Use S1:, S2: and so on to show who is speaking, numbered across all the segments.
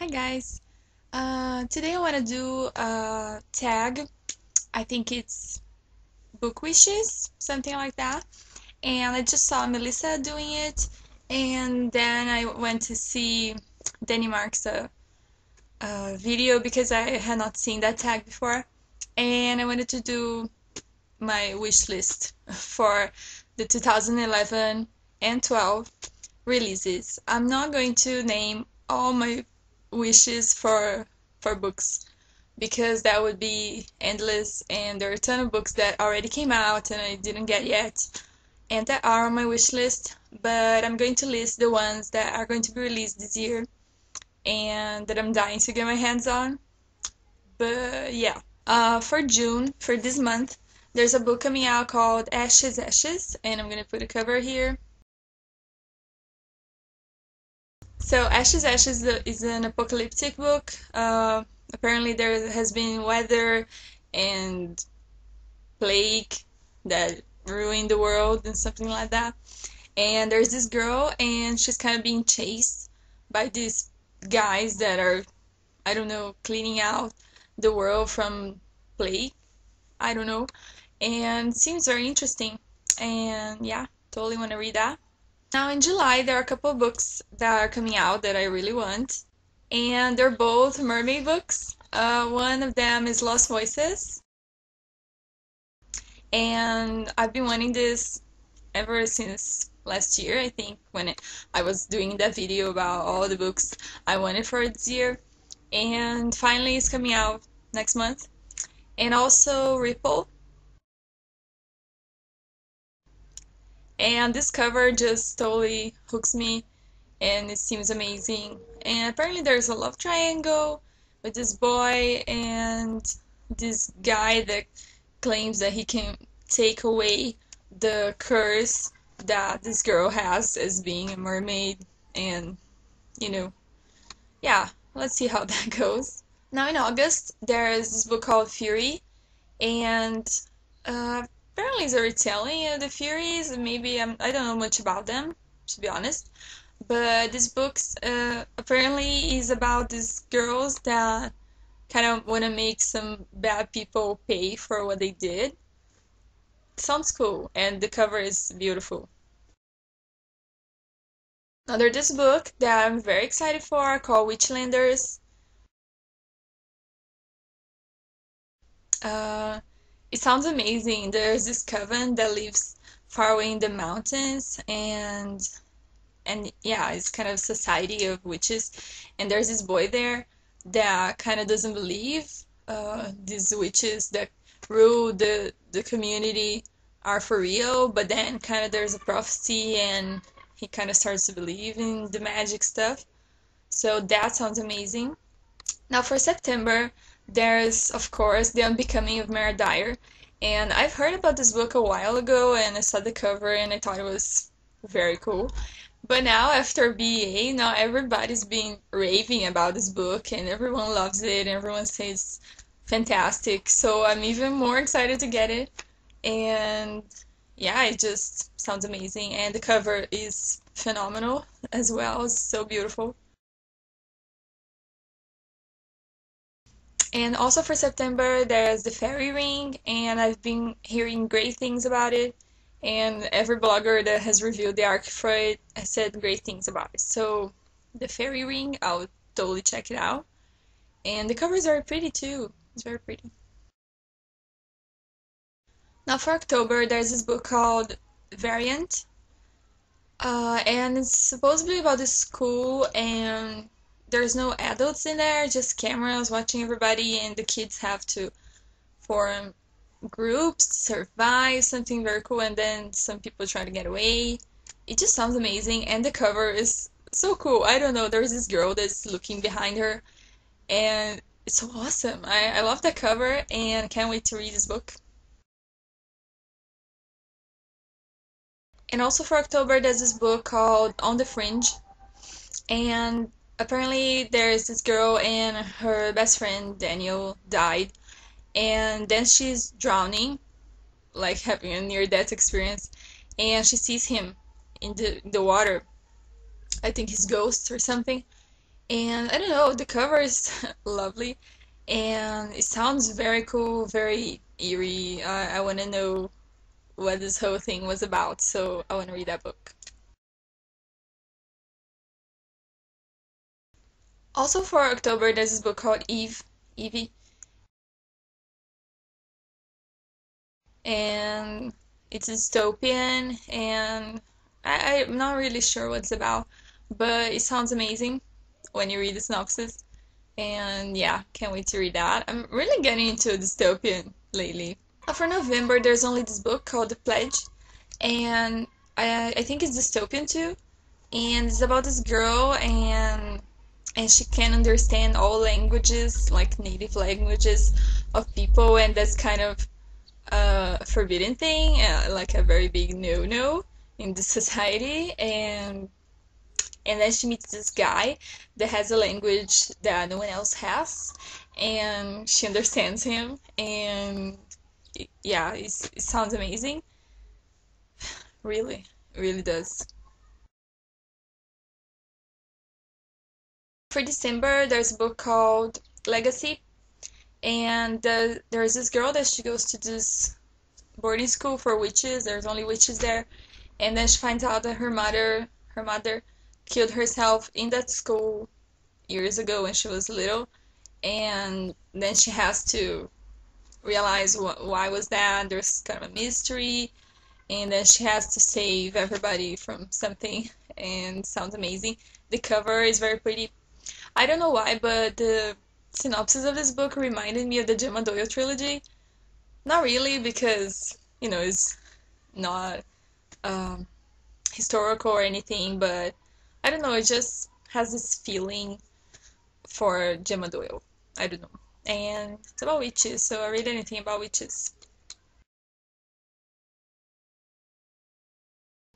S1: Hi guys. Today I want to do a tag. I think it's book wishes, something like that. And I just saw Melissa doing it, and then I went to see Danny Mark's video because I had not seen that tag before, and I wanted to do my wish list for the 2011 and 12 releases. I'm not going to name all my wishes for books because that would be endless, and there are a ton of books that already came out and I didn't get yet and that are on my wish list, but I'm going to list the ones that are going to be released this year and that I'm dying to get my hands on. But yeah, for June, for this month, there's a book coming out called Ashes Ashes, and I'm gonna put a cover here. So Ashes Ashes is an apocalyptic book. Apparently there has been weather and plague that ruined the world and something like that. And there's this girl and she's kind of being chased by these guys that are, I don't know, cleaning out the world from plague. I don't know. And it seems very interesting. And yeah, totally want to read that. Now in July, there are a couple of books that are coming out that I really want, and they're both mermaid books. One of them is Lost Voices, and I've been wanting this ever since last year, I think, when I was doing that video about all the books I wanted for this year, and finally it's coming out next month. And also Ripple, and this cover just totally hooks me and it seems amazing. And apparently there's a love triangle with this boy and this guy that claims that he can take away the curse that this girl has as being a mermaid. And, you know, yeah, let's see how that goes. Now in August, there's this book called Fury, and apparently it's a retelling of the Furies. Maybe I don't know much about them, to be honest. But this book apparently is about these girls that kind of want to make some bad people pay for what they did. Sounds cool, and the cover is beautiful. Now there's this book that I'm very excited for called Witchlanders. Uh, it sounds amazing. There's this coven that lives far away in the mountains, and yeah, it's kind of a society of witches. And there's this boy there that kind of doesn't believe these witches that rule the community are for real, but then kind of there's a prophecy and he kind of starts to believe in the magic stuff. So that sounds amazing. Now for September, there's of course The Unbecoming of Mara Dyer. And I've heard about this book a while ago and I saw the cover and I thought it was very cool. But now, after BA, now everybody's been raving about this book and everyone loves it and everyone says fantastic. So I'm even more excited to get it. And yeah, it just sounds amazing. And the cover is phenomenal as well. It's so beautiful. And also for September, there's the Fairy Ring, and I've been hearing great things about it. And every blogger that has reviewed the arc for it has said great things about it. So the Fairy Ring, I'll totally check it out. And the covers are pretty too. It's very pretty. Now for October, there's this book called Variant. And it's supposedly about this school, and there's no adults in there, just cameras watching everybody, and the kids have to form groups, survive, something very cool, and then some people try to get away. It just sounds amazing, and the cover is so cool. I don't know, there's this girl that's looking behind her, and it's so awesome. I love that cover, and can't wait to read this book. And also for October, there's this book called On the Fringe, and apparently there's this girl and her best friend Daniel died, and then she's drowning, like having a near-death experience, and she sees him in the water. I think his ghost or something. And I don't know, the cover is lovely and it sounds very cool, very eerie. I want to know what this whole thing was about, so I want to read that book. Also for October, there's this book called Evie, and it's dystopian, and I'm not really sure what it's about, but it sounds amazing when you read the synopsis. And yeah, can't wait to read that. I'm really getting into dystopian lately. For November, there's only this book called The Pledge, and I think it's dystopian too. And it's about this girl, and she can understand all languages, like native languages of people, and that's kind of a forbidden thing, like a very big no-no in the society. And then she meets this guy that has a language that no one else has, and she understands him, and yeah, it sounds amazing. Really, it really does. For December, there's a book called Legacy, and there's this girl that she goes to this boarding school for witches. There's only witches there, and then she finds out that her mother killed herself in that school years ago when she was little, and then she has to realize why was that. There's kind of a mystery, and then she has to save everybody from something, and it sounds amazing. The cover is very pretty. I don't know why, but the synopsis of this book reminded me of the Gemma Doyle trilogy. Not really, because it's not um, historical or anything, but I don't know, it just has this feeling for Gemma Doyle. I don't know. And it's about witches, so I read anything about witches.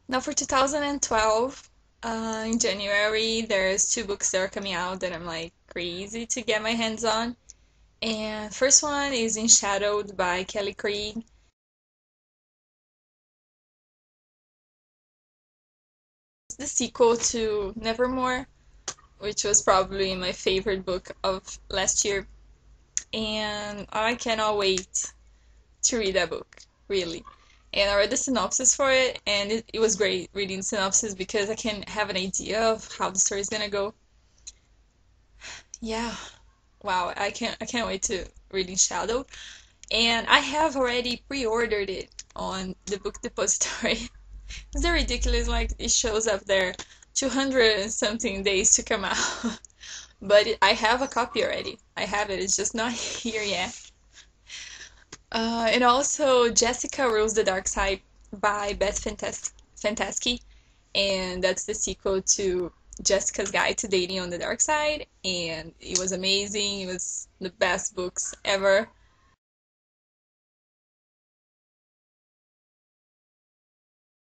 S1: Now for 2012, in January, there's two books that are coming out that I'm like crazy to get my hands on. And first one is In Shadowed by Kelly Craig. It's the sequel to Nevermore, which was probably my favorite book of last year. And I cannot wait to read that book, really. And I read the synopsis for it, and it was great reading the synopsis because I can have an idea of how the story is gonna go. Yeah, wow, I can't wait to read In Shadow. And I have already pre-ordered it on the book depository. It's so ridiculous, like it shows up there 200 and something days to come out. But I have a copy already. I have it, it's just not here yet. And also Jessica Rules the Dark Side by Beth Fantaschi, and that's the sequel to Jessica's Guide to Dating on the Dark Side, and it was amazing. It was the best books ever.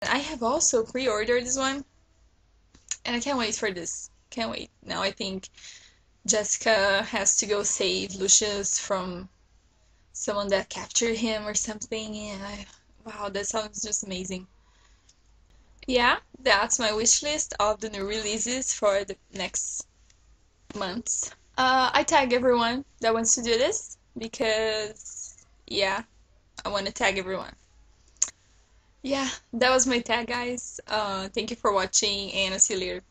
S1: I have also pre-ordered this one, and I can't wait for this. Can't wait. Now I think Jessica has to go save Lucius from someone that captured him or something, and wow, that sounds just amazing. Yeah, that's my wish list of the new releases for the next months. I tag everyone that wants to do this because, yeah, I want to tag everyone. Yeah, that was my tag, guys. Thank you for watching, and I'll see you later.